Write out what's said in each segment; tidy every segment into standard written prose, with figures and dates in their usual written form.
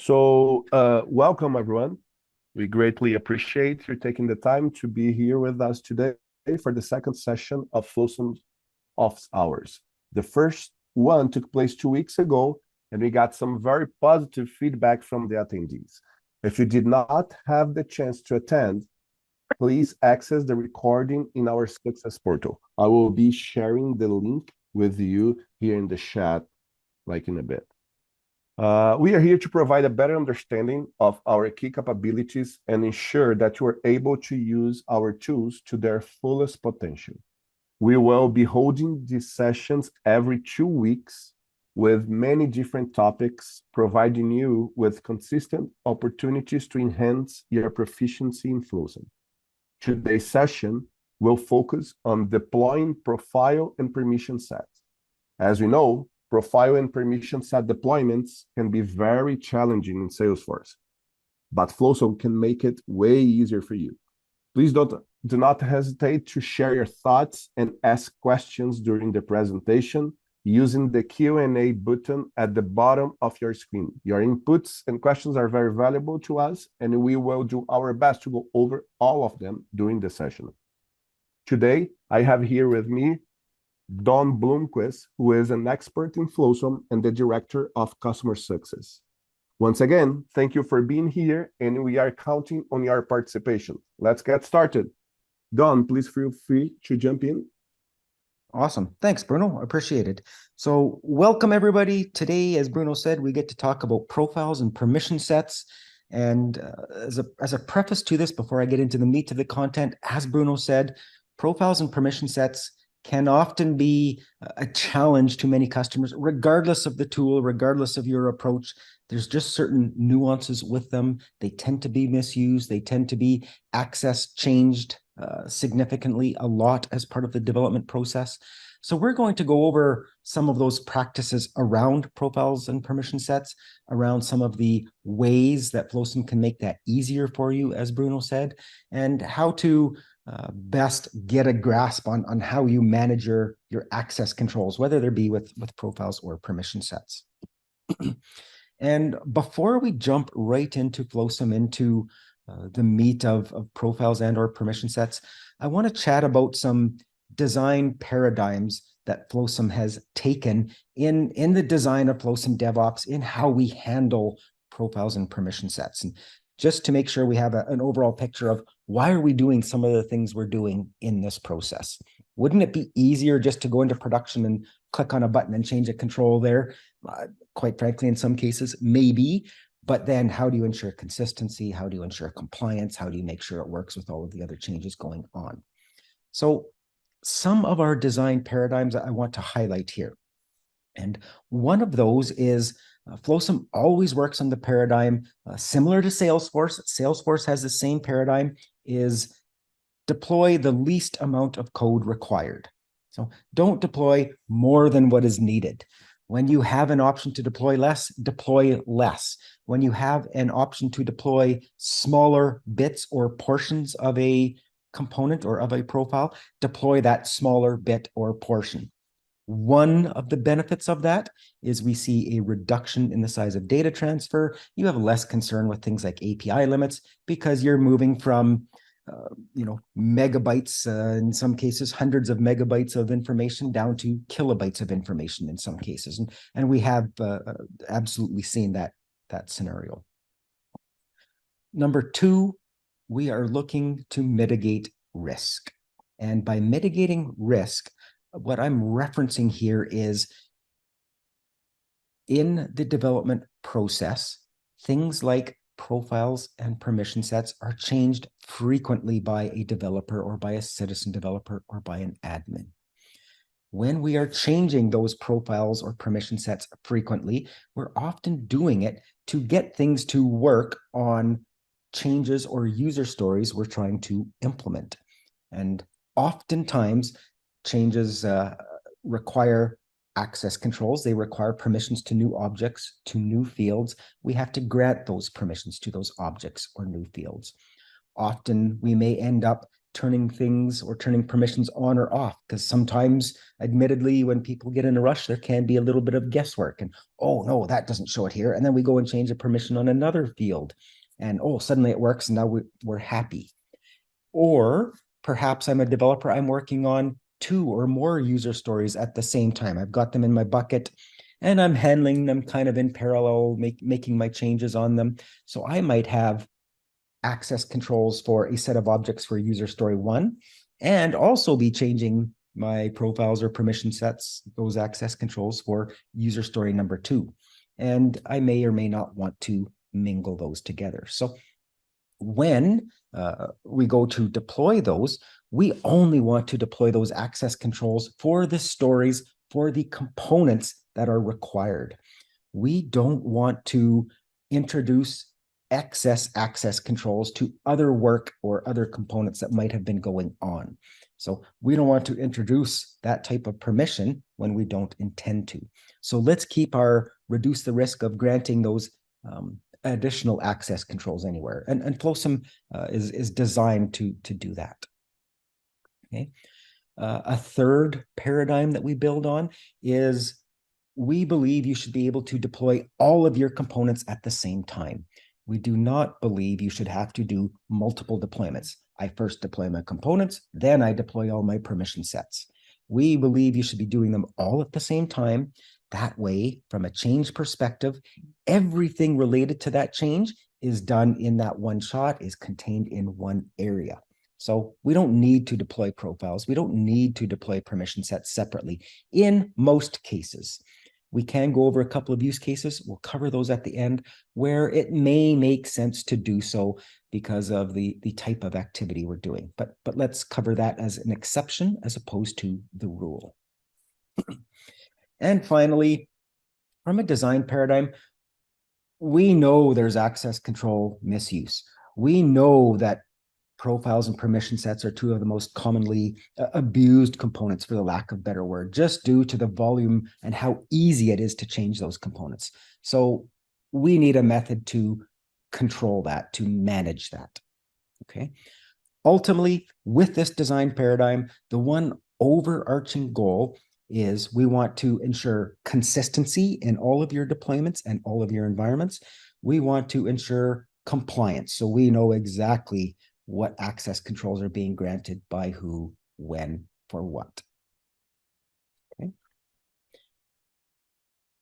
Welcome everyone. We greatly appreciate you taking the time to be here with us today for the second session of Flosum Office Hours. The first one took place 2 weeks ago, and we got some very positive feedback from the attendees. If you did not have the chance to attend, please access the recording in our Success portal. I will be sharing the link with you here in the chat, like in a bit. We are here to provide a better understanding of our key capabilities and ensure that you are able to use our tools to their fullest potential. We will be holding these sessions every 2 weeks with many different topics, providing you with consistent opportunities to enhance your proficiency in Flosum. Today's session will focus on deploying profile and permission sets. As we know, profile and permission set deployments can be very challenging in Salesforce, but Flosum can make it way easier for you. Please do not hesitate to share your thoughts and ask questions during the presentation using the Q&A button at the bottom of your screen. Your inputs and questions are very valuable to us, and we will do our best to go over all of them during the session. Today, I have here with me Don Blomquist, who is an expert in Flosum and the Director of Customer Success. Once again, thank you for being here, and we are counting on your participation. Let's get started. Don, please feel free to jump in. Awesome. Thanks, Bruno. Appreciate it. So welcome, everybody. Today, as Bruno said, we get to talk about profiles and permission sets. And as a preface to this, before I get into the meat of the content, as Bruno said, profiles and permission sets can often be a challenge to many customers, regardless of the tool, regardless of your approach. There's just certain nuances with them. They tend to be misused. They tend to be access changed significantly a lot as part of the development process. So we're going to go over some of those practices around profiles and permission sets, around some of the ways that Flosum can make that easier for you, as Bruno said, and how to best get a grasp on how you manage your access controls, whether there be with profiles or permission sets. And before we jump right into Flosum, into the meat of profiles and or permission sets, I want to chat about some design paradigms that Flosum has taken in the design of Flosum DevOps, in how we handle profiles and permission sets. And just to make sure we have an overall picture of why are we doing some of the things we're doing in this process. Wouldn't it be easier just to go into production and click on a button and change a control there? Quite frankly, in some cases, maybe. But then how do you ensure consistency? How do you ensure compliance? How do you make sure it works with all of the other changes going on? So some of our design paradigms I want to highlight here. And one of those is Flosum always works on the paradigm similar to Salesforce. Salesforce has the same paradigm, is deploy the least amount of code required. So don't deploy more than what is needed. When you have an option to deploy less, deploy less. When you have an option to deploy smaller bits or portions of a component or of a profile, deploy that smaller bit or portion. One of the benefits of that is we see a reduction in the size of data transfer. You have less concern with things like API limits because you're moving from megabytes, in some cases, hundreds of megabytes of information down to kilobytes of information in some cases. And we have absolutely seen that scenario. Number two, we are looking to mitigate risk. And by mitigating risk, what I'm referencing here is in the development process, things like profiles and permission sets are changed frequently by a developer or by a citizen developer or by an admin. When we are changing those profiles or permission sets frequently, we're often doing it to get things to work on changes or user stories we're trying to implement. And oftentimes, changes require access controls. They require permissions to new objects, to new fields. We have to grant those permissions to those objects or new fields. Often we may end up turning things or turning permissions on or off, because sometimes, admittedly, when people get in a rush, there can be a little bit of guesswork and, oh no, that doesn't show it here. And then we go and change a permission on another field and, oh, suddenly it works and now we're happy. Or perhaps I'm a developer, I'm working on 2 or more user stories at the same time. I've got them in my bucket and I'm handling them kind of in parallel, making my changes on them. So I might have access controls for a set of objects for user story 1, and also be changing my profiles or permission sets, those access controls for user story number 2. And I may or may not want to mingle those together. So when we go to deploy those, we only want to deploy those access controls for the stories, for the components that are required. We don't want to introduce excess access controls to other work or other components that might have been going on. So we don't want to introduce that type of permission when we don't intend to. So let's reduce the risk of granting those additional access controls anywhere. And Flosum is designed to do that. Okay. A third paradigm that we build on is we believe you should be able to deploy all of your components at the same time. We do not believe you should have to do multiple deployments. I first deploy my components, then I deploy all my permission sets. We believe you should be doing them all at the same time. That way, from a change perspective, everything related to that change is done in that one shot, is contained in one area. So we don't need to deploy profiles. We don't need to deploy permission sets separately in most cases. We can go over a couple of use cases. We'll cover those at the end where it may make sense to do so because of the type of activity we're doing. But let's cover that as an exception as opposed to the rule. And finally, from a design paradigm, we know there's access control misuse. We know that profiles and permission sets are 2 of the most commonly abused components, for the lack of a better word, just due to the volume and how easy it is to change those components. So we need a method to control that, to manage that. Okay. Ultimately, with this design paradigm, the one overarching goal is we want to ensure consistency in all of your deployments and all of your environments. We want to ensure compliance, so we know exactly what access controls are being granted by who, when, for what. Okay.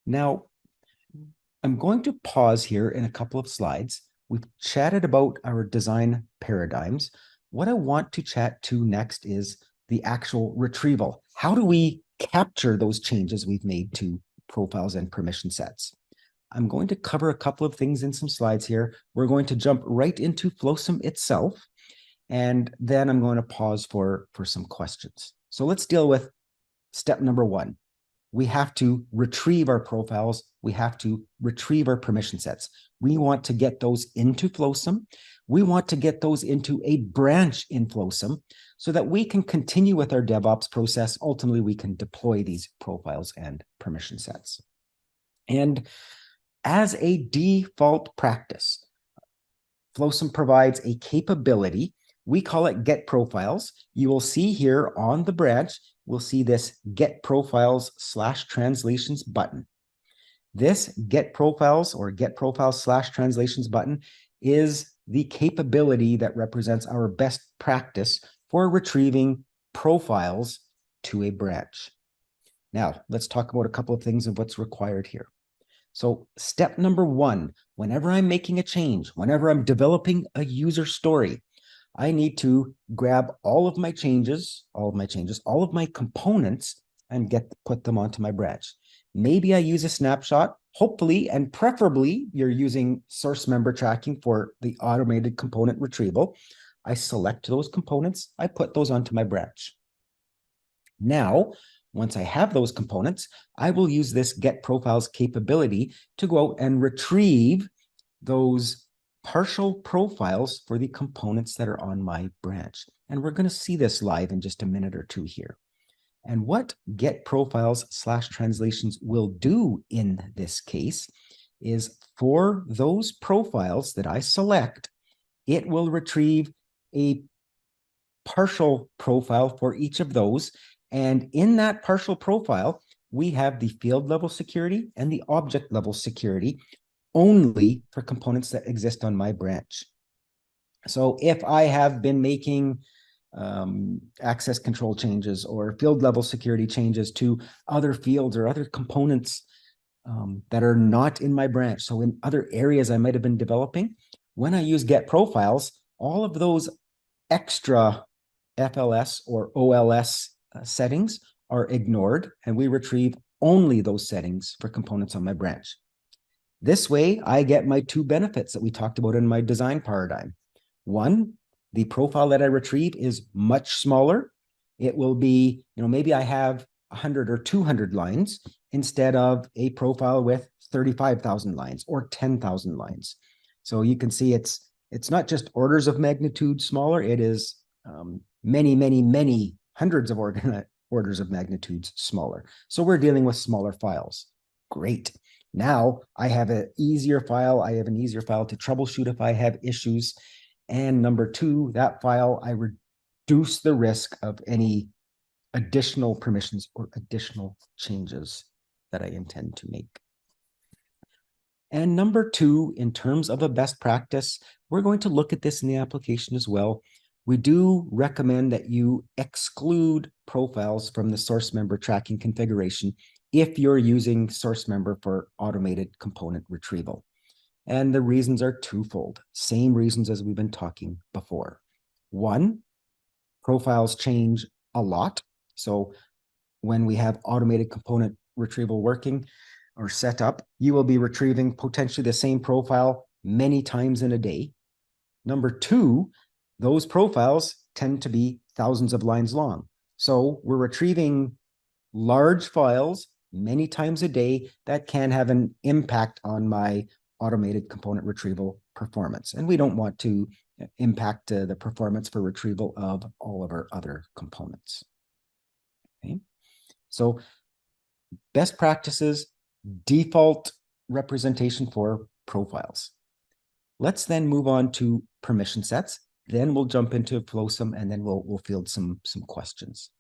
Now, I'm going to pause here in a couple of slides. We've chatted about our design paradigms. What I want to chat to next is the actual retrieval. How do we capture those changes we've made to profiles and permission sets? I'm going to cover a couple of things in some slides here. We're going to jump right into Flosum itself, and then I'm going to pause for some questions. So let's deal with step number 1. We have to retrieve our profiles. We have to retrieve our permission sets. We want to get those into Flosum. We want to get those into a branch in Flosum so that we can continue with our DevOps process. Ultimately, we can deploy these profiles and permission sets. And as a default practice, Flosum provides a capability. We call it Get Profiles. You will see here on the branch, we'll see this Get Profiles / Translations button. This Get Profiles or Get Profiles / Translations button is the capability that represents our best practice for retrieving profiles to a branch. Now, let's talk about a couple of things of what's required here. So step number 1, whenever I'm making a change, whenever I'm developing a user story, I need to grab all of my changes, all of my components, and put them onto my branch. Maybe I use a snapshot. Hopefully, and preferably, you're using source member tracking for the automated component retrieval. I select those components. I put those onto my branch. Now, once I have those components, I will use this Get Profiles capability to go out and retrieve those partial profiles for the components that are on my branch. And we're going to see this live in just a minute or two here. And what Get Profiles / Translations will do in this case is for those profiles that I select, it will retrieve a partial profile for each of those. And in that partial profile, we have the field level security and the object level security only for components that exist on my branch. So if I have been making access control changes or field level security changes to other fields or other components that are not in my branch, so in other areas I might have been developing, when I use get profiles, all of those extra FLS or OLS settings are ignored, and we retrieve only those settings for components on my branch. This way, I get my two benefits that we talked about in my design paradigm. One, the profile that I retrieve is much smaller. It will be, maybe I have 100 or 200 lines instead of a profile with 35,000 lines or 10,000 lines. So you can see it's not just orders of magnitude smaller, it is many, many, many hundreds of orders of magnitudes smaller. So we're dealing with smaller files. Great. Now I have an easier file. I have an easier file to troubleshoot if I have issues. And number two, that file, I reduce the risk of any additional permissions or additional changes that I intend to make. And number two, in terms of a best practice, we're going to look at this in the application as well. We do recommend that you exclude profiles from the source member tracking configuration if you're using source member for automated component retrieval. And the reasons are twofold, same reasons as we've been talking before. One, profiles change a lot. So when we have automated component retrieval working or set up, you will be retrieving potentially the same profile many times in a day. Number two, those profiles tend to be thousands of lines long. So we're retrieving large files many times a day that can have an impact on my automated component retrieval performance. And we don't want to impact the performance for retrieval of all of our other components. Okay. So best practices, default representation for profiles. Let's then move on to permission sets. Then we'll jump into Flosum, and then we'll field some questions.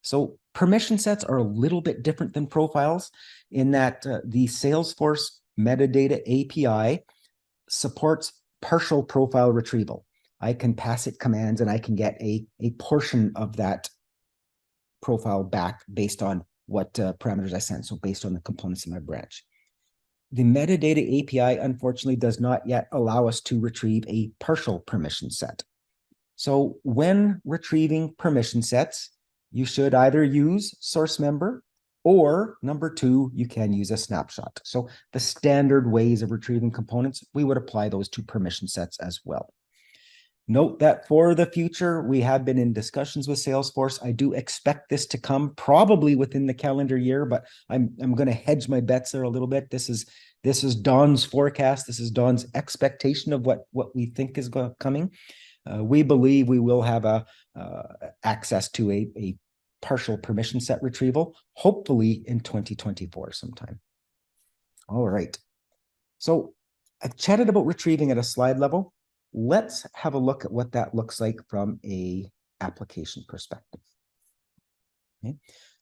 So permission sets are a little bit different than profiles in that the Salesforce metadata API supports partial profile retrieval. I can pass it commands and I can get a portion of that profile back based on what parameters I send, so based on the components in my branch. The metadata API, unfortunately, does not yet allow us to retrieve a partial permission set. So when retrieving permission sets, you should either use source member or number two, you can use a snapshot. So the standard ways of retrieving components, we would apply those to permission sets as well. Note that for the future, we have been in discussions with Salesforce. I do expect this to come probably within the calendar year, but I'm going to hedge my bets there a little bit. This is Don's forecast. This is Don's expectation of what we think is coming. We believe we will have access to a partial permission set retrieval, hopefully in 2024 sometime. All right. So I've chatted about retrieving at a slide level. Let's have a look at what that looks like from a application perspective. Okay.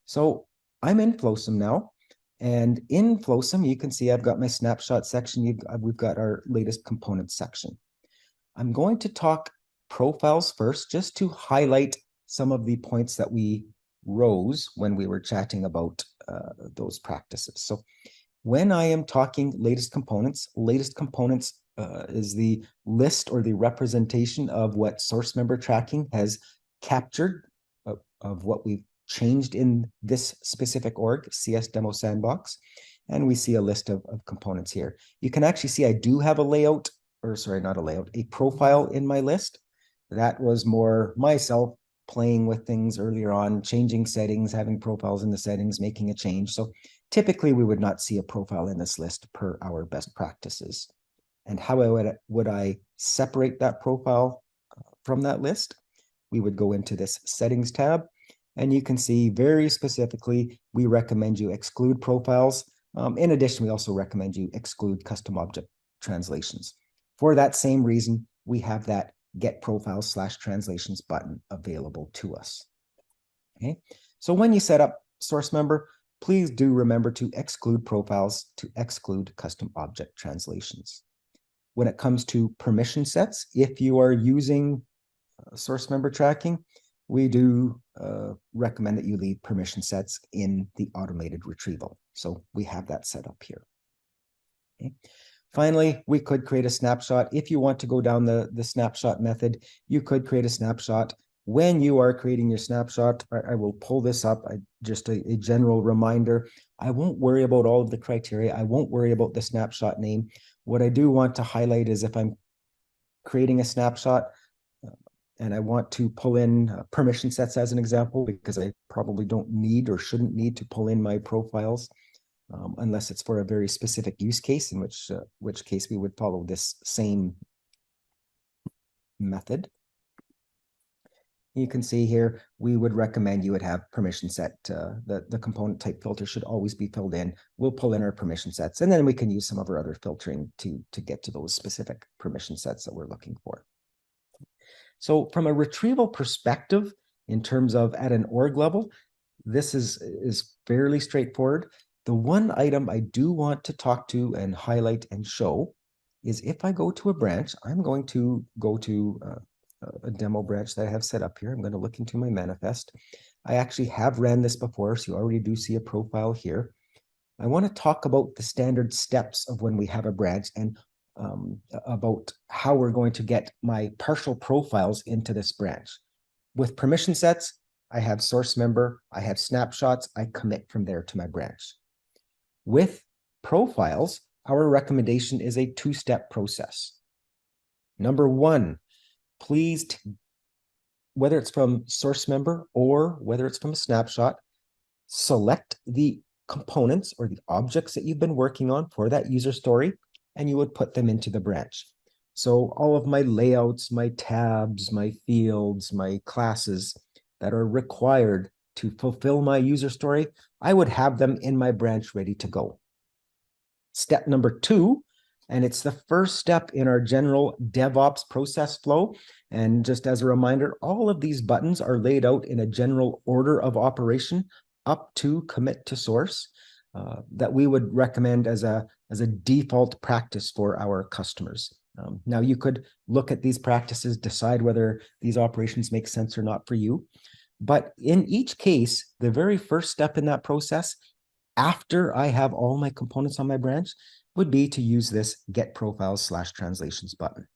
So I'm in Flosum now, and in Flosum, you can see I've got my snapshot section. We've got our latest components section. I'm going to talk profiles first, just to highlight some of the points that we rose when we were chatting about those practices. So when I am talking latest components is the list or the representation of what source member tracking has captured of what we've changed in this specific org, CS Demo Sandbox. And we see a list of components here. You can actually see I do have a layout, or sorry, not a layout, a profile in my list. That was more myself playing with things earlier on, changing settings, having profiles in the settings, making a change. So typically we would not see a profile in this list per our best practices. And how would I separate that profile from that list? We would go into this settings tab, and you can see very specifically, we recommend you exclude profiles. In addition, we also recommend you exclude custom object translations. For that same reason, we have that Get Profiles / Translations button available to us. Okay, so when you set up source member, please do remember to exclude profiles, to exclude custom object translations. When it comes to permission sets, if you are using source member tracking, we do recommend that you leave permission sets in the automated retrieval. So we have that set up here. Okay. Finally, we could create a snapshot. If you want to go down the snapshot method, you could create a snapshot. When you are creating your snapshot, I will pull this up. Just a general reminder. I won't worry about all of the criteria. I won't worry about the snapshot name. What I do want to highlight is if I'm creating a snapshot and I want to pull in permission sets as an example, because I probably don't need or shouldn't need to pull in my profiles. Unless it's for a very specific use case, in which case we would follow this same method. You can see here, we would recommend you would have permission set. The component type filter should always be filled in. We'll pull in our permission sets, and then we can use some of our other filtering to get to those specific permission sets that we're looking for. So from a retrieval perspective, in terms of at an org level, this is fairly straightforward. The one item I do want to talk to and highlight and show is if I go to a branch, I'm going to go to a demo branch that I have set up here. I'm going to look into my manifest. I actually have ran this before, so you already do see a profile here. I want to talk about the standard steps of when we have a branch and about how we're going to get my partial profiles into this branch. With permission sets, I have source member, I have snapshots, I commit from there to my branch. With profiles, our recommendation is a two-step process. Number one, please, whether it's from source member or whether it's from a snapshot, select the components or the objects that you've been working on for that user story, and you would put them into the branch. So all of my layouts, my tabs, my fields, my classes that are required to fulfill my user story, I would have them in my branch ready to go. Step number two, and it's the first step in our general DevOps process flow. And just as a reminder, all of these buttons are laid out in a general order of operation up to commit to source that we would recommend as a default practice for our customers. Now you could look at these practices, decide whether these operations make sense or not for you. But in each case, the very first step in that process, after I have all my components on my branch, would be to use this Get Profiles / Translations button.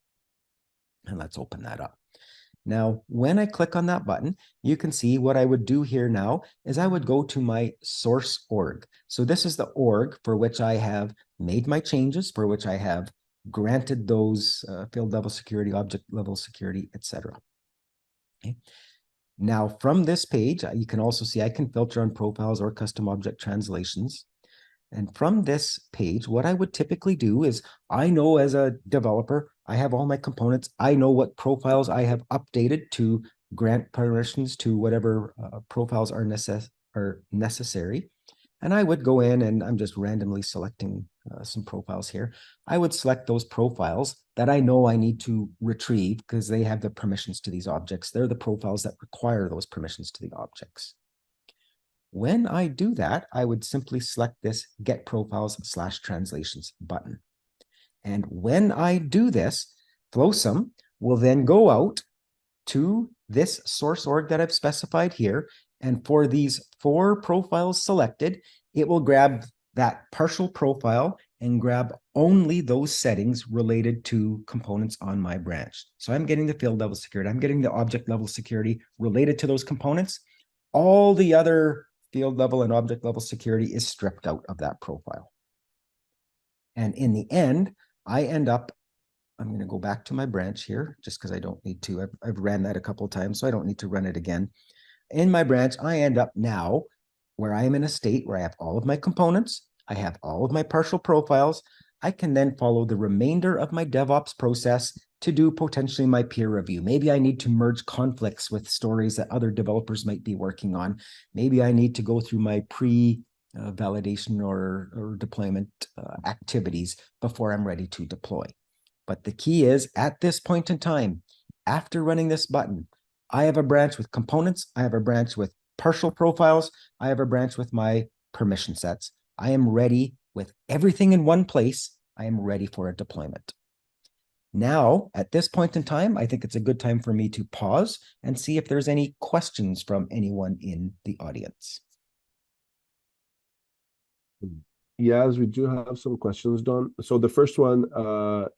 And let's open that up. Now, when I click on that button, you can see what I would do here now is I would go to my source org. So this is the org for which I have made my changes, for which I have granted those field level security, object level security, etc. Okay. Now, from this page, you can also see I can filter on profiles or custom object translations. And from this page, what I would typically do is I know as a developer, I have all my components. I know what profiles I have updated to grant permissions to whatever profiles are necessary. And I would go in and I'm just randomly selecting some profiles here. I would select those profiles that I know I need to retrieve because they have the permissions to these objects. They're the profiles that require those permissions to the objects. When I do that, I would simply select this Get Profiles / Translations button. And when I do this, Flosum will then go out to this source org that I've specified here. And for these 4 profiles selected, it will grab that partial profile and grab only those settings related to components on my branch. So I'm getting the field level security. I'm getting the object level security related to those components. All the other field level and object level security is stripped out of that profile. And in the end, I end up, I'm going to go back to my branch here just because I don't need to. I've ran that a couple of times, so I don't need to run it again. In my branch, I end up now where I am in a state where I have all of my components, I have all of my partial profiles. I can then follow the remainder of my DevOps process to do potentially my peer review. Maybe I need to merge conflicts with stories that other developers might be working on. Maybe I need to go through my pre-validation or deployment activities before I'm ready to deploy. But the key is, at this point in time, after running this button, I have a branch with components, I have a branch with partial profiles, I have a branch with my permission sets. I am ready with everything in one place. I am ready for a deployment. Now, at this point in time, I think it's a good time for me to pause and see if there's any questions from anyone in the audience. Yes, we do have some questions, Don. So the first one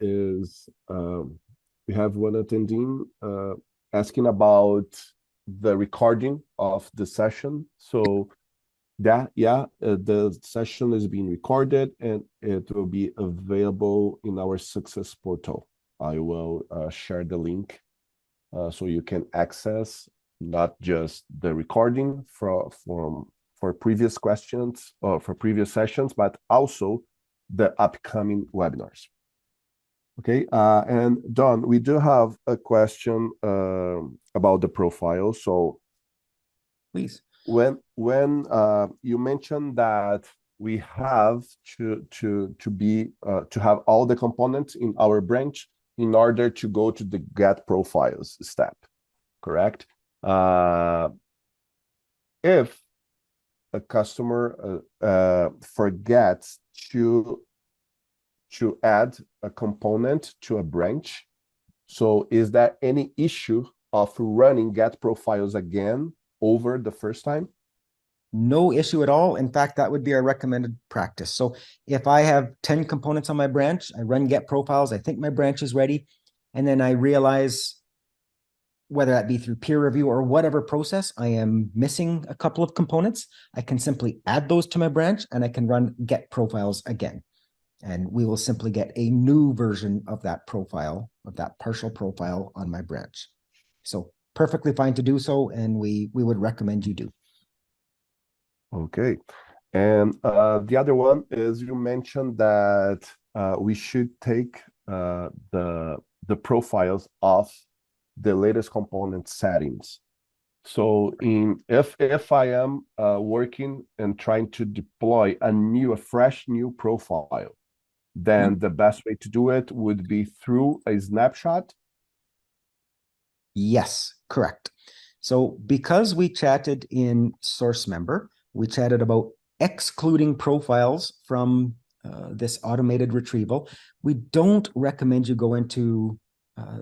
is we have one attending asking about the recording of the session. So the session is being recorded and it will be available in our success portal. I will share the link so you can access not just the recording for previous questions or for previous sessions, but also the upcoming webinars. Okay, and Don, we do have a question about the profile. So please. When you mentioned that we have to have all the components in our branch in order to go to the get profiles step, correct? If a customer forgets to add a component to a branch, so is there any issue of running get profiles again over the first time? No issue at all. In fact, that would be our recommended practice. So if I have 10 components on my branch, I run get profiles, I think my branch is ready, and then I realize, whether that be through peer review or whatever process, I am missing a couple of components, I can simply add those to my branch and I can run get profiles again. And we will simply get a new version of that profile, of that partial profile on my branch. So perfectly fine to do so, and we would recommend you do. Okay. And the other one is you mentioned that we should take the profiles of the latest component settings. So if I am working and trying to deploy a fresh new profile, then the best way to do it would be through a snapshot. Yes, correct. So because we chatted in source member, we chatted about excluding profiles from this automated retrieval. We don't recommend you go into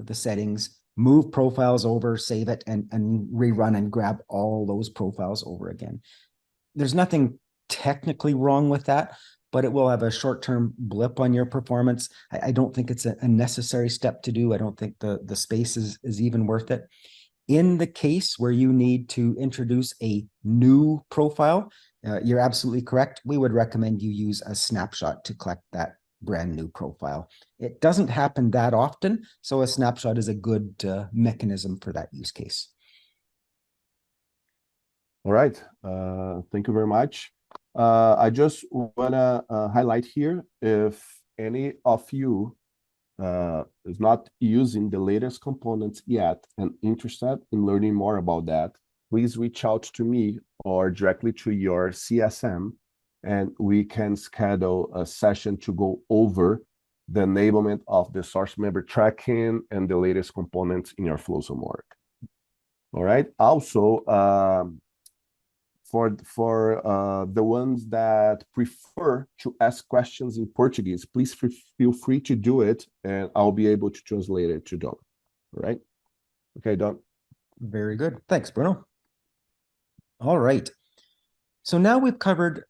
the settings, move profiles over, save it, and rerun and grab all those profiles over again. There's nothing technically wrong with that, but it will have a short-term blip on your performance. I don't think it's a necessary step to do. I don't think the space is even worth it. In the case where you need to introduce a new profile, you're absolutely correct. We would recommend you use a snapshot to collect that brand new profile. It doesn't happen that often, so a snapshot is a good mechanism for that use case. All right. Thank you very much. I just want to highlight here, if any of you is not using the latest components yet and interested in learning more about that, please reach out to me or directly to your CSM, and we can schedule a session to go over the enablement of the source member tracking and the latest components in your Flosum work. All right. Also, for the ones that prefer to ask questions in Portuguese, please feel free to do it, and I'll be able to translate it to Don. All right? Okay, Don. Very good. Thanks, Bruno. All right. So now we've covered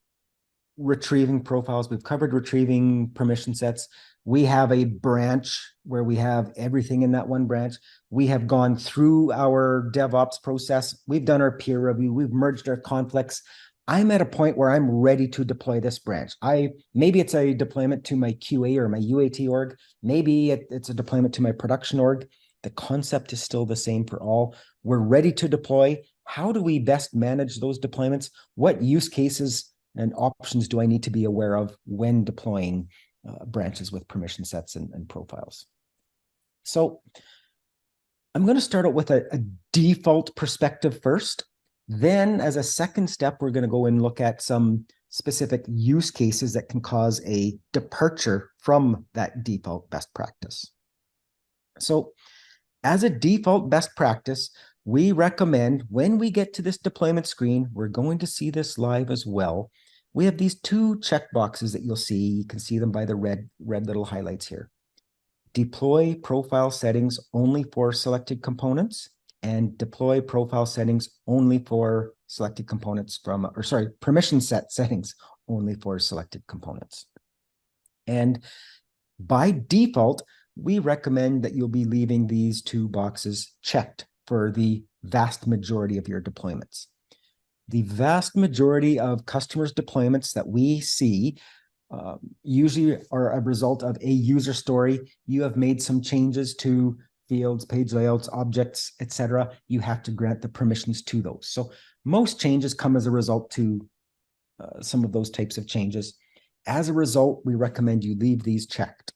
retrieving profiles. We've covered retrieving permission sets. We have a branch where we have everything in that one branch. We have gone through our DevOps process. We've done our peer review. We've merged our conflicts. I'm at a point where I'm ready to deploy this branch. Maybe it's a deployment to my QA or my UAT org. Maybe it's a deployment to my production org. The concept is still the same for all. We're ready to deploy. How do we best manage those deployments? What use cases and options do I need to be aware of when deploying branches with permission sets and profiles? So I'm going to start out with a default perspective first. Then as a second step, we're going to go and look at some specific use cases that can cause a departure from that default best practice. So As a default best practice, we recommend when we get to this deployment screen, we're going to see this live as well. We have these two checkboxes that you'll see. You can see them by the red little highlights here. Deploy profile settings only for selected components, and deploy profile settings only for selected components from, or sorry, permission set settings only for selected components. And by default, we recommend that you'll be leaving these two boxes checked for the vast majority of your deployments. The vast majority of customers' deployments that we see usually are a result of a user story. You have made some changes to fields, page layouts, objects, etc. You have to grant the permissions to those. So most changes come as a result to some of those types of changes. As a result, we recommend you leave these checked.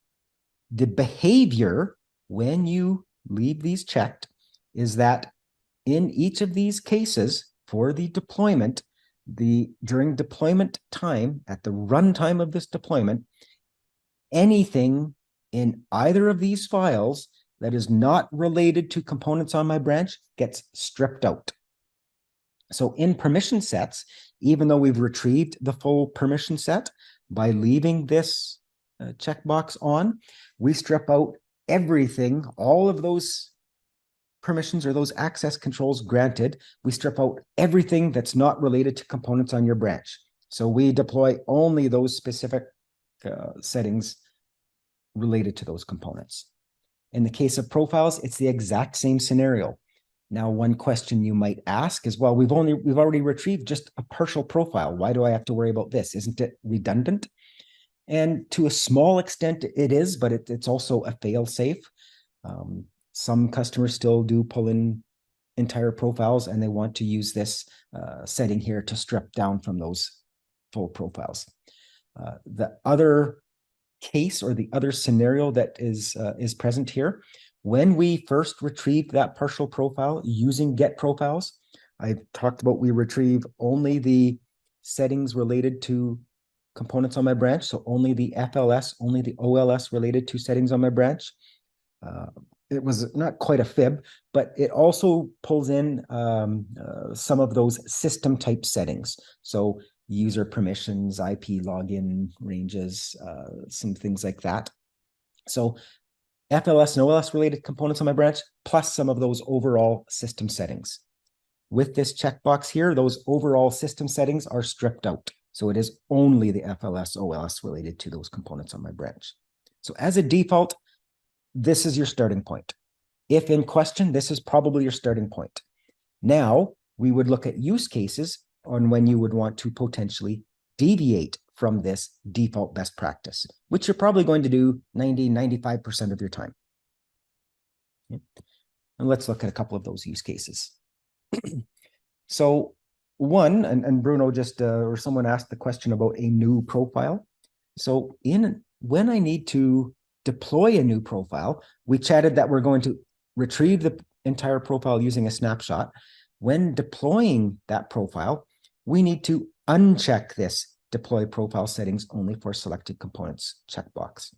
The behavior when you leave these checked is that in each of these cases for the deployment, during deployment time, at the runtime of this deployment, anything in either of these files that is not related to components on my branch gets stripped out. So in permission sets, even though we've retrieved the full permission set, by leaving this checkbox on, we strip out everything, all of those permissions or those access controls granted. We strip out everything that's not related to components on your branch. So we deploy only those specific settings related to those components. In the case of profiles, it's the exact same scenario. Now, one question you might ask is, well, we've already retrieved just a partial profile. Why do I have to worry about this? Isn't it redundant? And to a small extent, it is, but it's also a fail-safe. Some customers still do pull in entire profiles, and they want to use this setting here to strip down from those full profiles. The other case or the other scenario that is present here, when we first retrieve that partial profile using get profiles, I've talked about we retrieve only the settings related to components on my branch, so only the FLS, only the OLS related to settings on my branch. It was not quite a fib, but it also pulls in some of those system type settings. So user permissions, IP login ranges, some things like that. So FLS and OLS related components on my branch, plus some of those overall system settings. With this checkbox here, those overall system settings are stripped out. So it is only the FLS, OLS related to those components on my branch. So as a default, this is your starting point. If in question, this is probably your starting point. Now, we would look at use cases on when you would want to potentially deviate from this default best practice, which you're probably going to do 90, 95% of your time. Okay. And let's look at a couple of those use cases. So one, and Bruno just, or someone asked the question about a new profile. So when I need to deploy a new profile, we chatted that we're going to retrieve the entire profile using a snapshot. When deploying that profile, we need to uncheck this deploy profile settings only for selected components checkbox.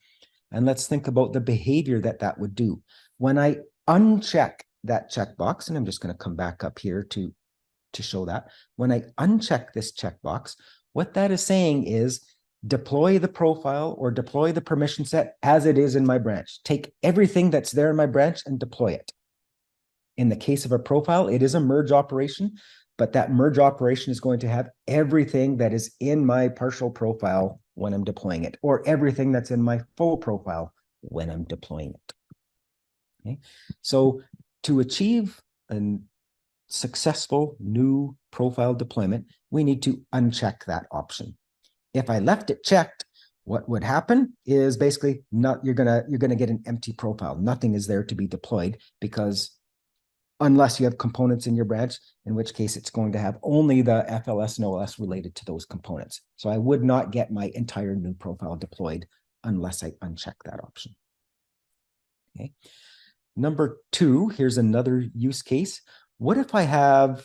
And let's think about the behavior that would do. When I uncheck that checkbox, and I'm just going to come back up here to show that. When I uncheck this checkbox, what that is saying is deploy the profile or deploy the permission set as it is in my branch. Take everything that's there in my branch and deploy it. In the case of a profile, it is a merge operation, but that merge operation is going to have everything that is in my partial profile when I'm deploying it, or everything that's in my full profile when I'm deploying it. Okay, so to achieve a successful new profile deployment, we need to uncheck that option. If I left it checked, what would happen is basically you're gonna get an empty profile. Nothing is there to be deployed, because unless you have components in your branch, in which case it's going to have only the FLS and OLS related to those components. So I would not get my entire new profile deployed unless I uncheck that option. Okay. Number two, here's another use case. What if I have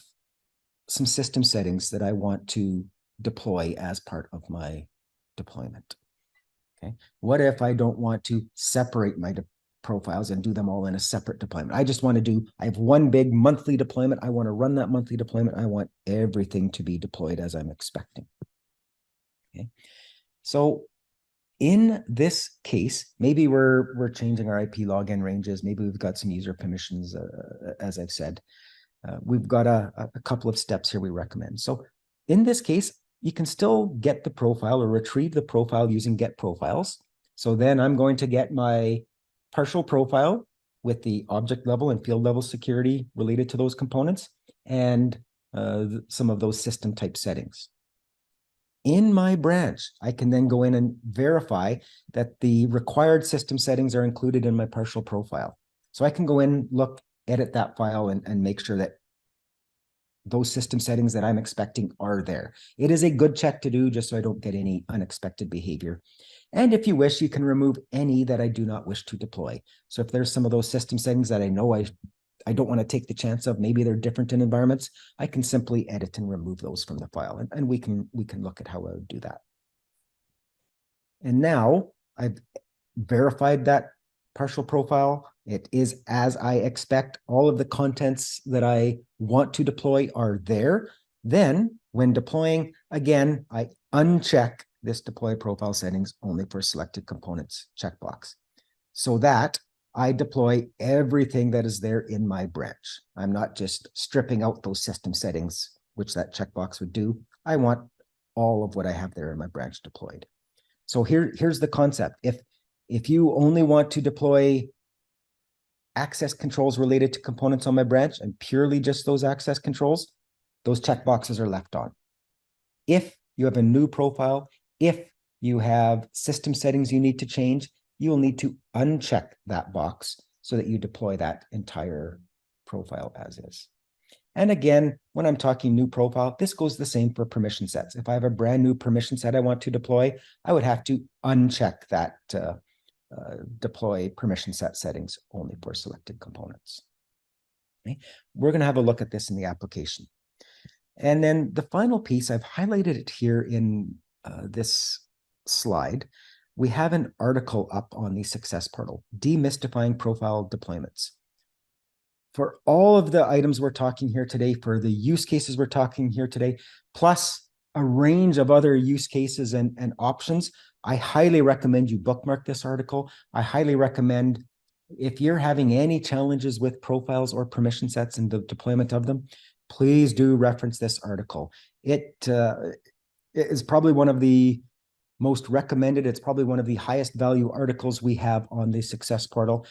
some system settings that I want to deploy as part of my deployment? Okay. What if I don't want to separate my profiles and do them all in a separate deployment. I have one big monthly deployment. I want to run that monthly deployment. I want everything to be deployed as I'm expecting. Okay. So in this case, maybe we're changing our IP login ranges. Maybe we've got some user permissions, as I've said. We've got a couple of steps here we recommend. So in this case, you can still get the profile or retrieve the profile using get profiles. So then I'm going to get my partial profile with the object level and field level security related to those components and some of those system type settings. In my branch, I can then go in and verify that the required system settings are included in my partial profile. So I can go in, look, edit that file and make sure that those system settings that I'm expecting are there. It is a good check to do just so I don't get any unexpected behavior. And if you wish, you can remove any that I do not wish to deploy. So if there's some of those system settings that I know I don't want to take the chance of, maybe they're different in environments, I can simply edit and remove those from the file. And we can look at how I would do that. And now I've verified that partial profile. It is as I expect. All of the contents that I want to deploy are there. Then when deploying, again, I uncheck this deploy profile settings only for selected components checkbox so that I deploy everything that is there in my branch. I'm not just stripping out those system settings, which that checkbox would do. I want all of what I have there in my branch deployed. So here's the concept. If you only want to deploy access controls related to components on my branch and purely just those access controls, those checkboxes are left on. If you have a new profile, if you have system settings you need to change, you will need to uncheck that box so that you deploy that entire profile as is. And again, when I'm talking new profile, this goes the same for permission sets. If I have a brand new permission set I want to deploy, I would have to uncheck that deploy permission set settings only for selected components. Okay. We're going to have a look at this in the application. And then the final piece, I've highlighted it here in this slide. We have an article up on the Success Portal, Demystifying Profile Deployments. For all of the items we're talking here today, for the use cases we're talking here today, plus a range of other use cases and options, I highly recommend you bookmark this article. I highly recommend, if you're having any challenges with profiles or permission sets and the deployment of them, please do reference this article. It is probably one of the most recommended. It's probably one of the highest value articles we have on the Success Portal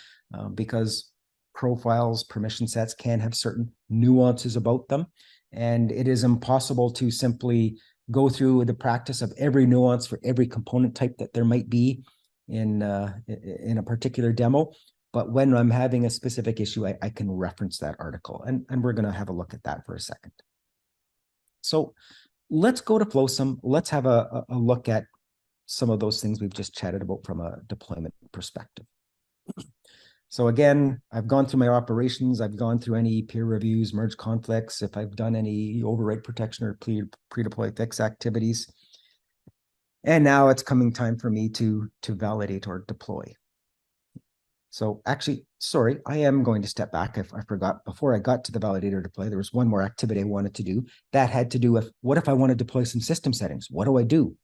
because profiles, permission sets can have certain nuances about them. And it is impossible to simply go through the practice of every nuance for every component type that there might be in a particular demo. But when I'm having a specific issue, I can reference that article. And we're going to have a look at that for a second. So let's go to Flosum. Let's have a look at some of those things we've just chatted about from a deployment perspective. So again, I've gone through my operations. I've gone through any peer reviews, merge conflicts, if I've done any overwrite protection or pre-deploy fix activities. And now it's coming time for me to validate or deploy. So actually, sorry, I am going to step back. I forgot, before I got to the validator deploy, there was one more activity I wanted to do that had to do with, what if I want to deploy some system settings? What do I do?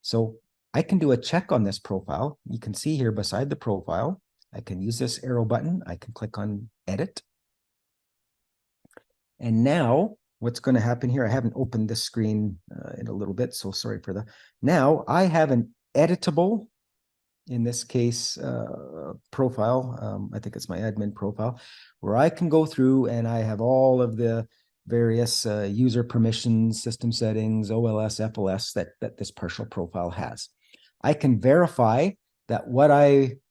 So I can do a check on this profile. You can see here beside the profile, I can use this arrow button. I can click on edit. And now what's going to happen here, I haven't opened this screen in a little bit, so sorry for the, now I have an editable, in this case, profile. I think it's my admin profile, where I can go through and I have all of the various user permissions, system settings, OLS, FLS that this partial profile has. I can verify that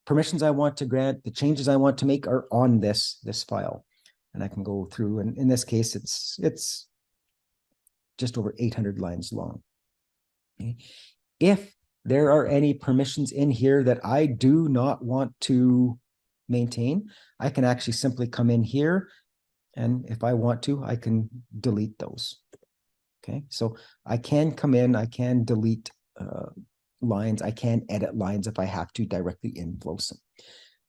permissions I want to grant, the changes I want to make are on this file. And I can go through, and in this case, it's just over 800 lines long. Okay. If there are any permissions in here that I do not want to maintain, I can actually simply come in here, and if I want to, I can delete those. Okay, so I can come in, I can delete lines, I can edit lines if I have to directly in Flosum.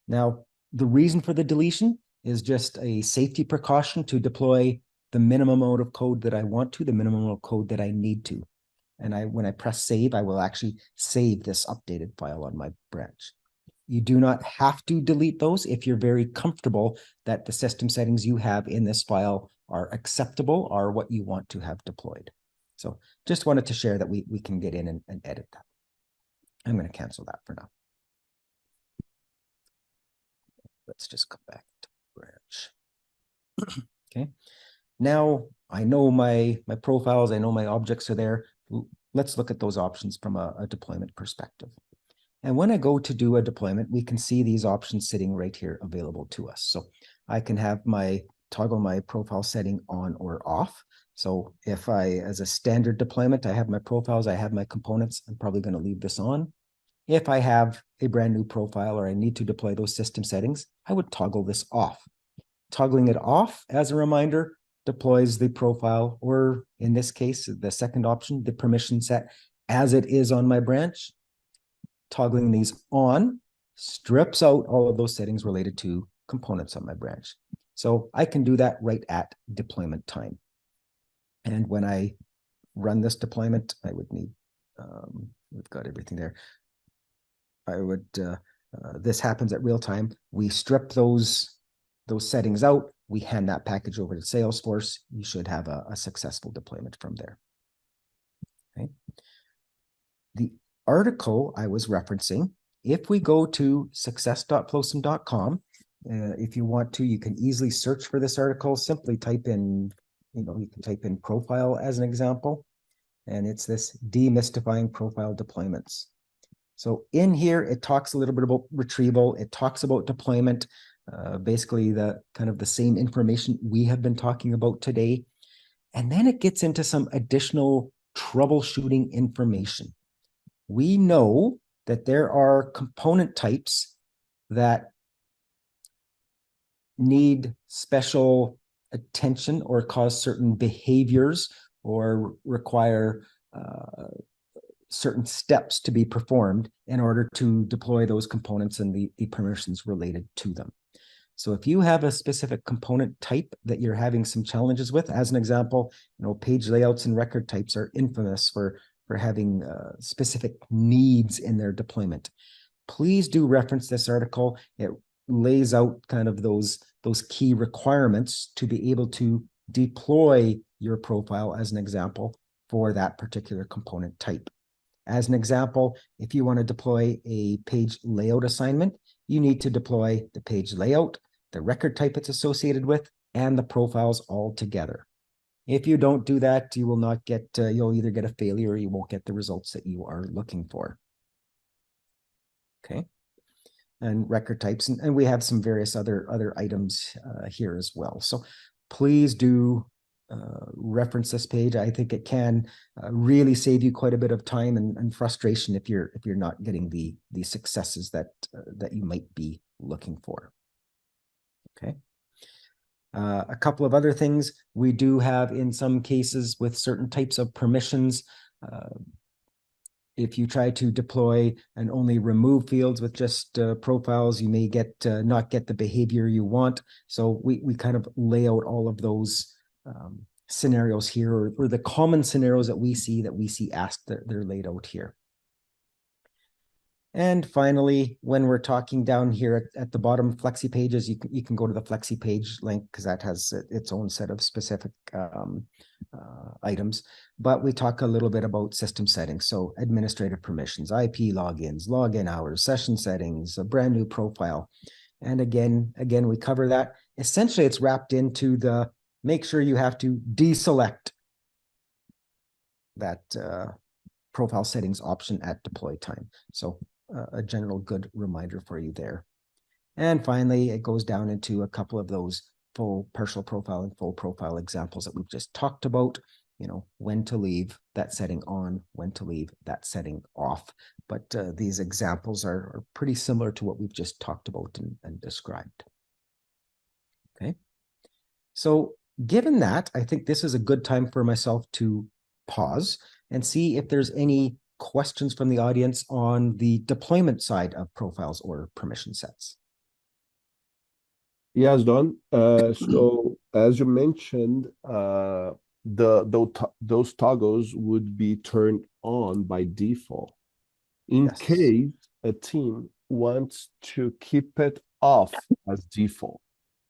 Now, The reason for the deletion is just a safety precaution to deploy the minimum amount of code that I want to, the minimum amount of code that I need to. And when I press save, I will actually save this updated file on my branch. You do not have to delete those if you're very comfortable that the system settings you have in this file are acceptable, are what you want to have deployed. So just wanted to share that we can get in and edit that. I'm going to cancel that for now. Let's just come back to branch. Okay. Now I know my profiles, I know my objects are there. Let's look at those options from a deployment perspective. And when I go to do a deployment, we can see these options sitting right here available to us. So I can have toggle my profile setting on or off. So if as a standard deployment, I have my profiles, I have my components, I'm probably going to leave this on. If I have a brand new profile or I need to deploy those system settings, I would toggle this off. Toggling it off, as a reminder, deploys the profile, or in this case, the second option, the permission set as it is on my branch. Toggling these on strips out all of those settings related to components on my branch. So I can do that right at deployment time. And when I run this deployment, I would need, we've got everything there. This happens at real time. We strip those settings out. We hand that package over to Salesforce. You should have a successful deployment from there. Okay. The article I was referencing, if we go to success.flosum.com, if you want to, you can easily search for this article. Simply type in, you can type in profile as an example, and it's this demystifying profile deployments. So in here, it talks a little bit about retrieval. It talks about deployment, basically the kind of the same information we have been talking about today. And then it gets into some additional troubleshooting information. We know that there are component types that need special attention or cause certain behaviors or require certain steps to be performed in order to deploy those components and the permissions related to them. So if you have a specific component type that you're having some challenges with, as an example, page layouts and record types are infamous for having specific needs in their deployment. Please do reference this article. It lays out kind of those key requirements to be able to deploy your profile, as an example, for that particular component type. As an example, if you want to deploy a page layout assignment, you need to deploy the page layout, the record type it's associated with, and the profiles all together. If you don't do that, you will not get, you'll either get a failure or you won't get the results that you are looking for. Okay. And record types, and we have some various other items here as well. So please do reference this page. I think it can really save you quite a bit of time and frustration if you're not getting the successes that you might be looking for. Okay. A couple of other things we do have in some cases with certain types of permissions. If you try to deploy and only remove fields with just profiles, you may not get the behavior you want. So we kind of lay out all of those scenarios here, or the common scenarios that we see asked. They're laid out here. And finally, when we're talking down here at the bottom, Flexi Pages, you can go to the Flexi Page link because that has its own set of specific items. But we talk a little bit about system settings. So administrative permissions, IP logins, login hours, session settings, a brand new profile. And again, we cover that. Essentially, it's wrapped into the make sure you have to deselect that profile settings option at deploy time. So a general good reminder for you there. And finally, it goes down into a couple of those full partial profile and full profile examples that we've just talked about, when to leave that setting on, when to leave that setting off. But these examples are pretty similar to what we've just talked about and described. Okay. So given that, I think this is a good time for myself to pause and see if there's any questions from the audience on the deployment side of profiles or permission sets. Yes, Don. So as you mentioned, those toggles would be turned on by default. In Yes. case a team wants to keep it off as default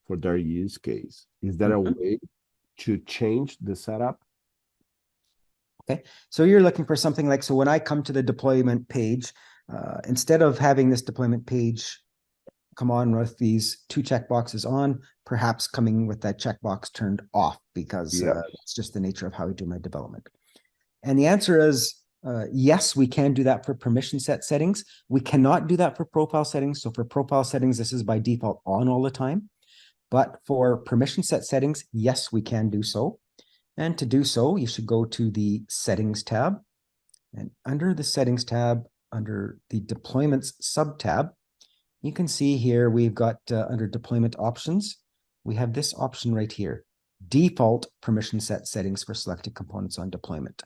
for their use case, is there a Mhm. way to change the setup? Okay. So you're looking for something like, so when I come to the deployment page, instead of having this deployment page come on with these two checkboxes on, perhaps coming with that checkbox turned off because Yes. that's just the nature of how I do my development. And the answer is yes, we can do that for permission set settings. We cannot do that for profile settings. So for profile settings, this is by default on all the time. But for permission set settings, yes, we can do so. And to do so, you should go to the settings tab. And under the settings tab, under the deployments sub tab, you can see here we've got under deployment options, we have this option right here, default permission set settings for selected components on deployment.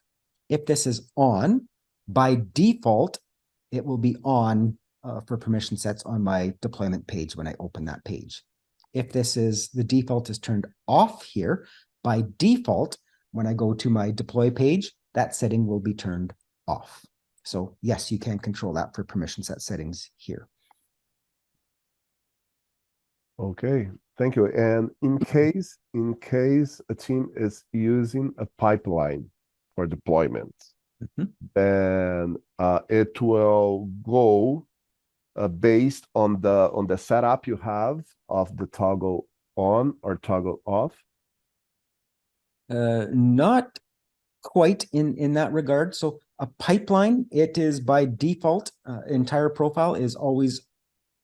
If this is on, by default, it will be on for permission sets on my deployment page when I open that page. If this is, the default is turned off here, by default, when I go to my deploy page, that setting will be turned off. So yes, you can control that for permission set settings here. Okay, thank you. And in case a team is using a pipeline for deployment, Mhm. then it will go based on the setup you have of the toggle on or toggle off. Not quite in that regard. So a pipeline, it is by default, entire profile is always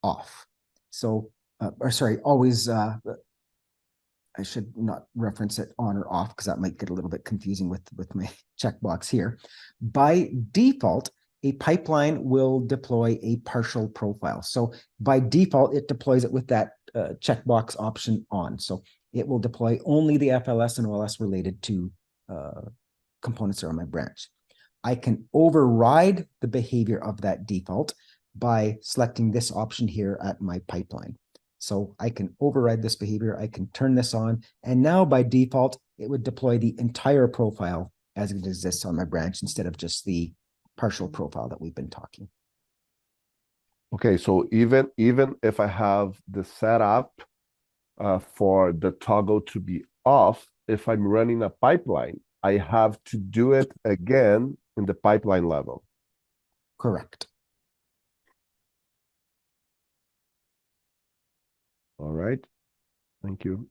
off. So, or sorry, always, I should not reference it on or off because that might get a little bit confusing with my checkbox here. By default, a pipeline will deploy a partial profile. So by default, it deploys it with that checkbox option on. So it will deploy only the FLS and OLS related to components that are on my branch. I can override the behavior of that default by selecting this option here at my pipeline. So I can override this behavior, I can turn this on, and now by default, it would deploy the entire profile as it exists on my branch instead of just the partial profile that we've been talking. Okay, so even if I have the setup for the toggle to be off, if I'm running a pipeline, I have to do it again in the pipeline level. Correct. All right, thank you.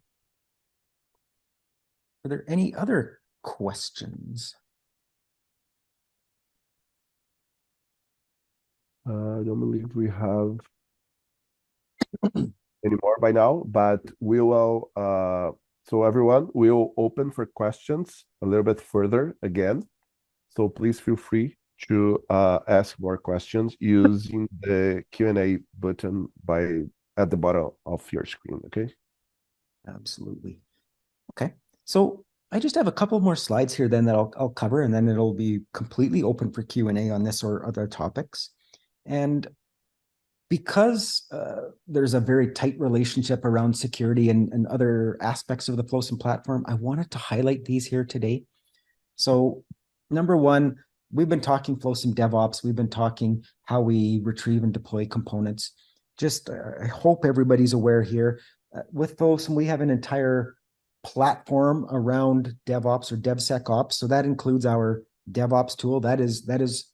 Are there any other questions? I don't believe we have any more by now, but we will, so everyone, we'll open for questions a little bit further again. So please feel free to ask more questions using the Q&A button at the bottom of your screen, okay? Absolutely. Okay. So I just have a couple more slides here then that I'll cover, and then it'll be completely open for Q&A on this or other topics. And because there's a very tight relationship around security and other aspects of the Flosum platform, I wanted to highlight these here today. So number one, we've been talking Flosum DevOps. We've been talking how we retrieve and deploy components. Just I hope everybody's aware here. With Flosum, we have an entire platform around DevOps or DevSecOps. So that includes our DevOps tool. That is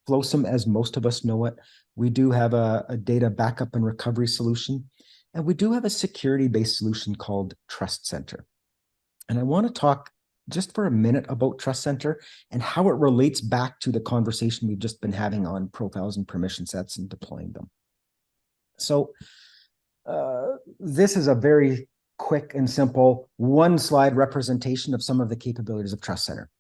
Flosum as most of us know it. We do have a data backup and recovery solution. And we do have a security-based solution called Trust Center. And I want to talk just for a minute about Trust Center and how it relates back to the conversation we've just been having on profiles and permission sets and deploying them. So this is a very quick and simple one slide representation of some of the capabilities of Trust Center.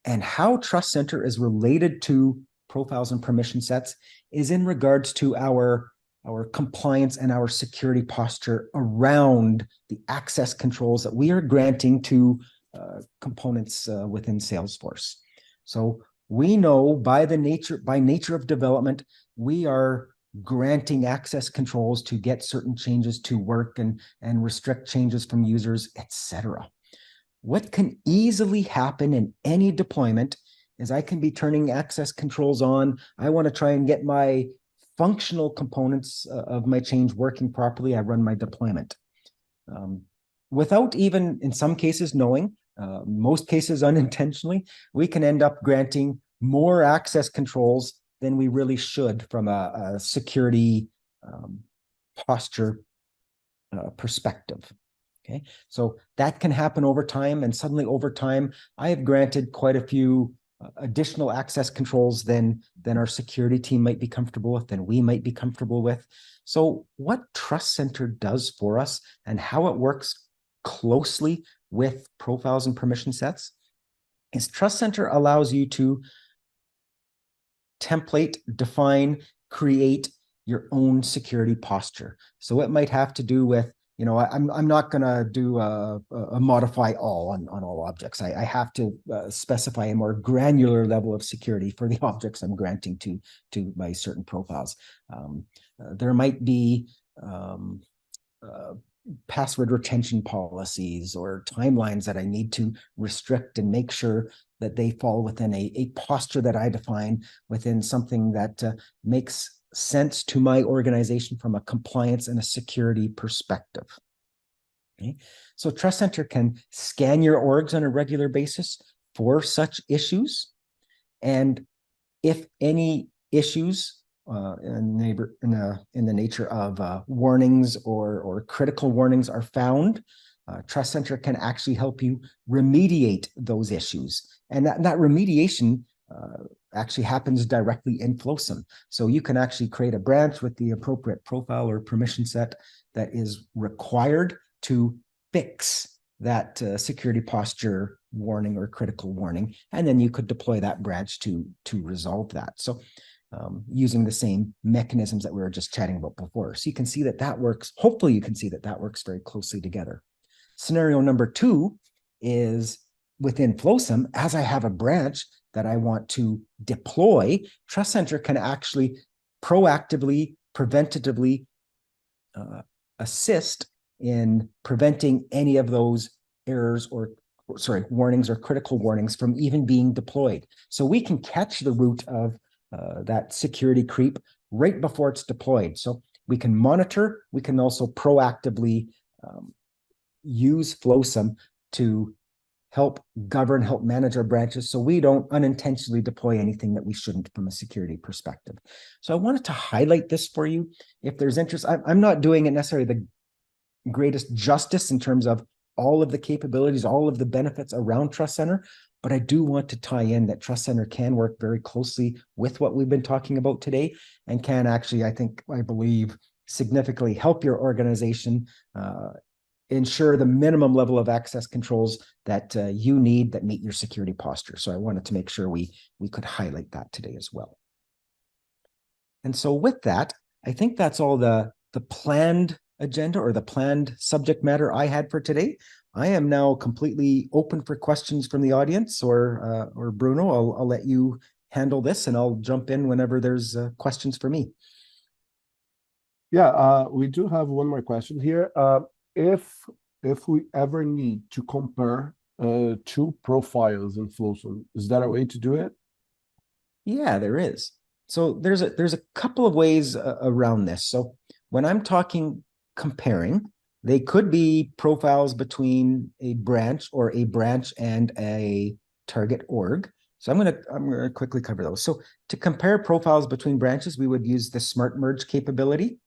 And how Trust Center is related to profiles and permission sets is in regards to our compliance and our security posture around the access controls that we are granting to components within Salesforce. So we know by nature of development, we are granting access controls to get certain changes to work and restrict changes from users, etc. What can easily happen in any deployment is I can be turning access controls on. I want to try and get my functional components of my change working properly. I run my deployment. Without even, in some cases, knowing, most cases unintentionally, we can end up granting more access controls than we really should from a security posture perspective. Okay, so that can happen over time, and suddenly over time, I have granted quite a few additional access controls than our security team might be comfortable with, than we might be comfortable with. So what Trust Center does for us and how it works closely with profiles and permission sets is Trust Center allows you to template, define, create your own security posture. So it might have to do with, I'm not going to do a modify all on all objects. I have to specify a more granular level of security for the objects I'm granting to my certain profiles. There might be password retention policies or timelines that I need to restrict and make sure that they fall within a posture that I define within something that makes sense to my organization from a compliance and a security perspective. Okay, so Trust Center can scan your orgs on a regular basis for such issues, and if any issues in the nature of warnings or critical warnings are found, Trust Center can actually help you remediate those issues, and that remediation actually happens directly in Flosum. So you can actually create a branch with the appropriate profile or permission set that is required to fix that security posture warning or critical warning, and then you could deploy that branch to resolve that. So using the same mechanisms that we were just chatting about before. So you can see that works. Hopefully you can see that works very closely together. Scenario number 2 is within Flosum, as I have a branch that I want to deploy, Trust Center can actually proactively, preventatively assist in preventing any of those errors warnings or critical warnings from even being deployed. So we can catch the root of that security creep right before it's deployed. So we can monitor, we can also proactively use Flosum to help govern, help manage our branches so we don't unintentionally deploy anything that we shouldn't from a security perspective. So I wanted to highlight this for you. If there's interest, I'm not doing it necessarily the greatest justice in terms of all of the capabilities, all of the benefits around Trust Center, but I do want to tie in that Trust Center can work very closely with what we've been talking about today and can actually, I believe, significantly help your organization ensure the minimum level of access controls that you need that meet your security posture. So I wanted to make sure we could highlight that today as well. And so with that, I think that's all the planned agenda or the planned subject matter I had for today. I am now completely open for questions from the audience, or Bruno, I'll let you handle this and I'll jump in whenever there's questions for me. Yeah, we do have one more question here. If we ever need to compare two profiles in Flosum, is that a way to do it? Yeah, there is. So there's a couple of ways around this. So when I'm talking comparing, they could be profiles between a branch or a branch and a target org. So I'm gonna quickly cover those. So to compare profiles between branches, we would use the smart merge capability.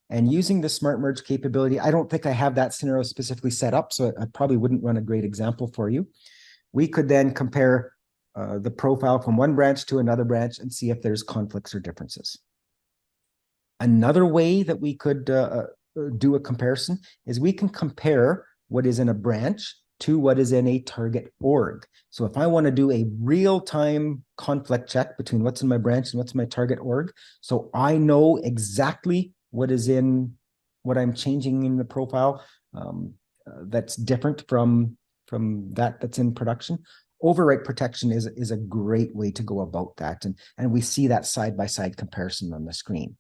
And using the smart merge capability, I don't think I have that scenario specifically set up, so I probably wouldn't run a great example for you. We could then compare the profile from one branch to another branch and see if there's conflicts or differences. Another way that we could do a comparison is we can compare what is in a branch to what is in a target org. So if I want to do a real-time conflict check between what's in my branch and what's in my target org, so I know exactly what is in what I'm changing in the profile that's different from that's in production. Overwrite protection is a great way to go about that. And we see that side-by-side comparison on the screen.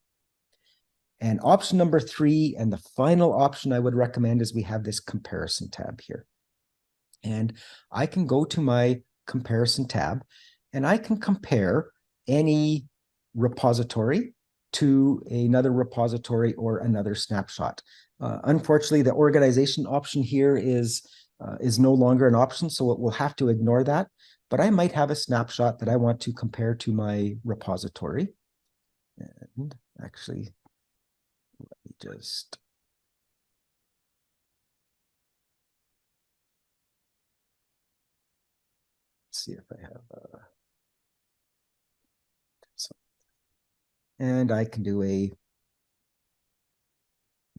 And option number 3, and the final option I would recommend, is we have this comparison tab here. And I can go to my comparison tab and I can compare any repository to another repository or another snapshot. Unfortunately, the organization option here is no longer an option, so it will have to ignore that. But I might have a snapshot that I want to compare to my repository. And actually, let me just see if I have and I can do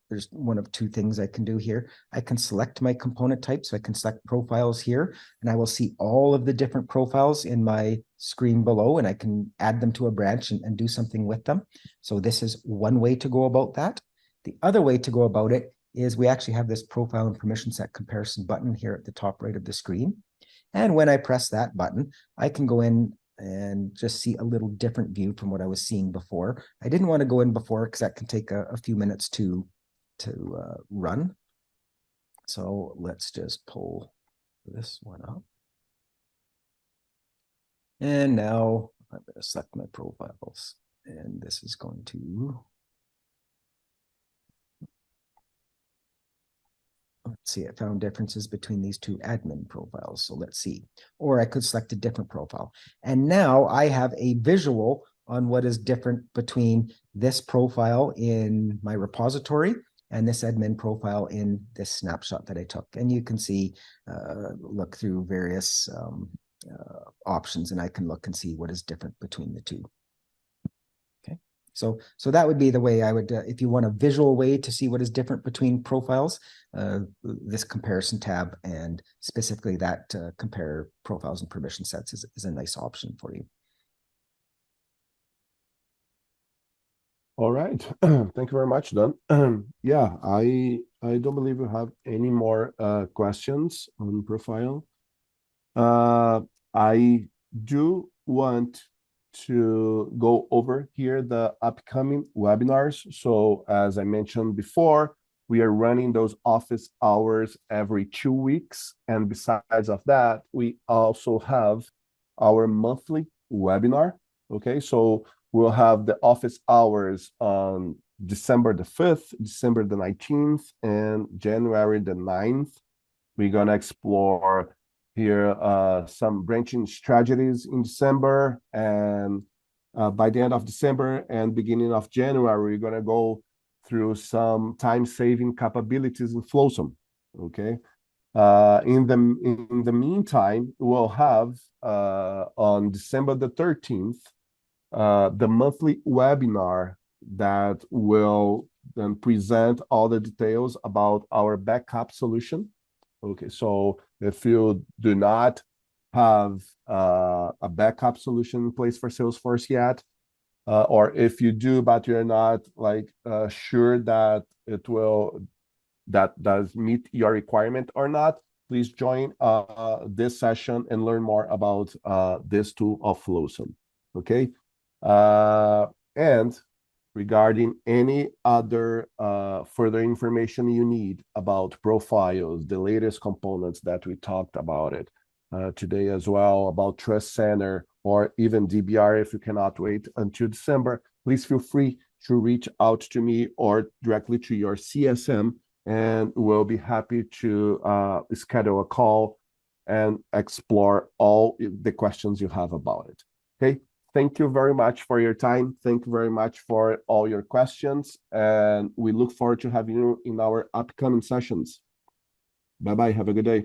there's one of 2 things I can do here. I can select my component type, so I can select profiles here, and I will see all of the different profiles in my screen below, and I can add them to a branch and do something with them. So this is one way to go about that. The other way to go about it is we actually have this profile and permission set comparison button here at the top right of the screen. And when I press that button, I can go in and just see a little different view from what I was seeing before. I didn't want to go in before because that can take a few minutes to run. So let's just pull this one up. And now I'm going to select my profiles. And this is going to, let's see, I found differences between these 2 admin profiles. So let's see. Or I could select a different profile. And now I have a visual on what is different between this profile in my repository and this admin profile in this snapshot that I took. And you can see, look through various options, and I can look and see what is different between the 2. Okay, so that would be the way I would, if you want a visual way to see what is different between profiles, this comparison tab, and specifically that compare profiles and permission sets is a nice option for you. All right. Thank you very much, Don. Yeah, I don't believe we have any more questions on profile. I do want to go over here the upcoming webinars. So as I mentioned before, we are running those office hours every 2 weeks. And besides of that, we also have our monthly webinar. Okay, so we'll have the office hours on December the 5th, December the 19th, and January the 9th. We're going to explore here some branching strategies in December. And by the end of December and beginning of January, we're going to go through some time-saving capabilities in Flosum. Okay. In the meantime, we'll have on December the 13th, the monthly webinar that will then present all the details about our backup solution. Okay, so if you do not have a backup solution in place for Salesforce yet, or if you do, but you're not like sure that that does meet your requirement or not, please join this session and learn more about this tool of Flosum. Okay. And regarding any other further information you need about profiles, the latest components that we talked about it today as well, about Trust Center or even DBR, if you cannot wait until December, please feel free to reach out to me or directly to your CSM, and we'll be happy to schedule a call and explore all the questions you have about it. Okay. Thank you very much for your time. Thank you very much for all your questions. And we look forward to having you in our upcoming sessions. Bye-bye. Have a good day.